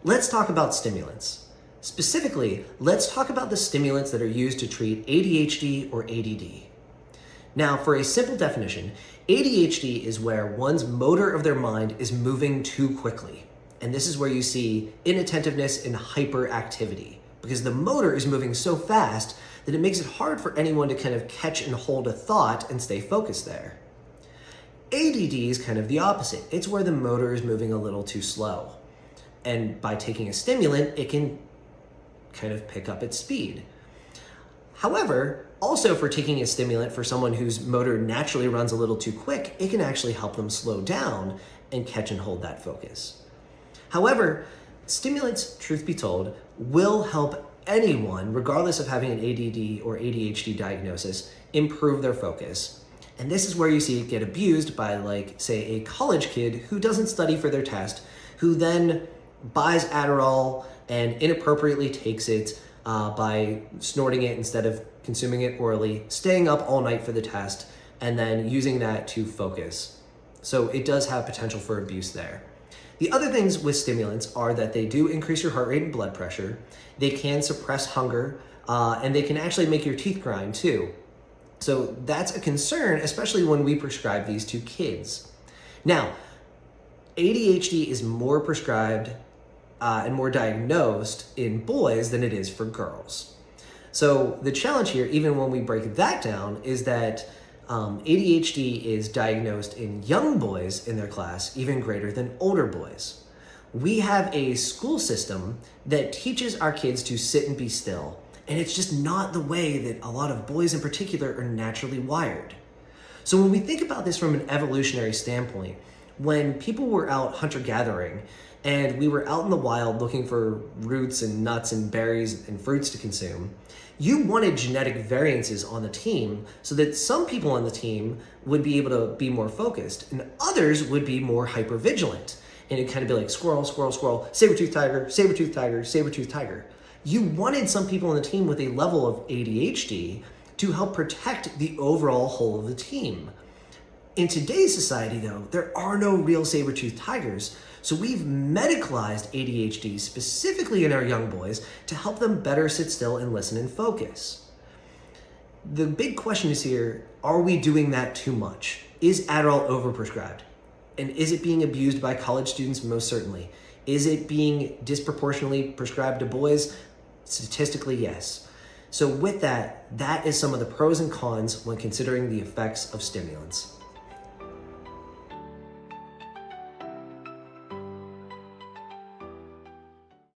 Let's talk about stimulants. Specifically, let's talk about the stimulants that are used to treat ADHD or ADD. Now, for a simple definition, ADHD is where one's motor of their mind is moving too quickly. And this is where you see inattentiveness and hyperactivity, because the motor is moving so fast that it makes it hard for anyone to kind of catch and hold a thought and stay focused there. ADD is kind of the opposite. It's where the motor is moving a little too slow. And by taking a stimulant, it can kind of pick up its speed. However, also for taking a stimulant for someone whose motor naturally runs a little too quick, it can actually help them slow down and catch and hold that focus. However, stimulants, truth be told, will help anyone, regardless of having an ADD or ADHD diagnosis, improve their focus. And this is where you see it get abused by, like, say, a college kid who doesn't study for their test, who then buys Adderall and inappropriately takes it by snorting it instead of consuming it orally, staying up all night for the test, and then using that to focus. So it does have potential for abuse there. The other things with stimulants are that they do increase your heart rate and blood pressure, they can suppress hunger, and they can actually make your teeth grind too. So that's a concern, especially when we prescribe these to kids. Now, ADHD is more prescribed and more diagnosed in boys than it is for girls. So the challenge here, even when we break that down, is that ADHD is diagnosed in young boys in their class, even greater than older boys. We have a school system that teaches our kids to sit and be still, and it's just not the way that a lot of boys in particular are naturally wired. So when we think about this from an evolutionary standpoint, when people were out hunter-gathering and we were out in the wild looking for roots and nuts and berries and fruits to consume, you wanted genetic variances on the team so that some people on the team would be able to be more focused and others would be more hypervigilant. And it'd kind of be like squirrel, squirrel, squirrel, saber-toothed tiger, saber-toothed tiger, saber-toothed tiger. You wanted some people on the team with a level of ADHD to help protect the overall whole of the team. In today's society, though, there are no real saber-toothed tigers, so we've medicalized ADHD specifically in our young boys to help them better sit still and listen and focus. The big question is here, are we doing that too much? Is Adderall overprescribed? And is it being abused by college students? Most certainly. Is it being disproportionately prescribed to boys? Statistically, yes. So with that, that is some of the pros and cons when considering the effects of stimulants.